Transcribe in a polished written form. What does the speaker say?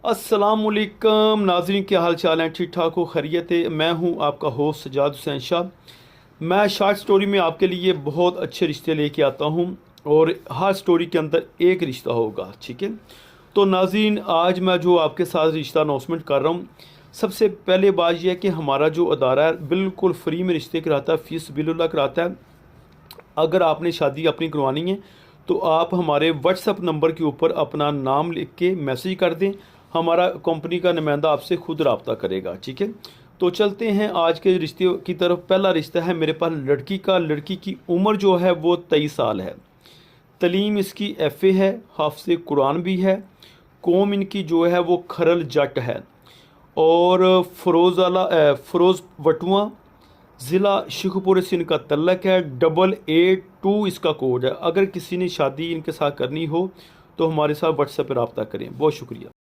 अस्सलामुअलैकुम नाज़रीन, क्या हाल चाल हैं? ठीक ठाक हो? खैरियत है? मैं हूं आपका होस्ट सजाद हुसैन शाह। मैं शॉर्ट स्टोरी में आपके लिए बहुत अच्छे रिश्ते लेके आता हूं और हर स्टोरी के अंदर एक रिश्ता होगा, ठीक है? तो नाज़रीन, आज मैं जो आपके साथ रिश्ता अनाउंसमेंट कर रहा हूं, सबसे पहले बात यह है कि हमारा जो अदारा है बिल्कुल फ्री में रिश्ते कराता है, फ़ीस बिल्कुल कराता है। अगर आपने शादी अपनी करवानी है तो आप हमारे व्हाट्सअप नंबर के ऊपर अपना नाम लिख के मैसेज कर दें, हमारा कंपनी का नुमाइंदा आपसे खुद रब्ता करेगा, ठीक है? तो चलते हैं आज के रिश्ते की तरफ। पहला रिश्ता है मेरे पास लड़की का। लड़की की उम्र जो है वो 23 साल है। तलीम इसकी FA है, हाफ़िज़ कुरान भी है। कौम इनकी जो है वो खरल जट है और फ़रोज़ वटुआ, ज़िला शेखुपुर से इनका तल्लक है। 882 इसका कोड है। अगर किसी ने शादी इनके साथ करनी हो तो हमारे साथ व्हाट्सएप पर रब्ता करें। बहुत शुक्रिया।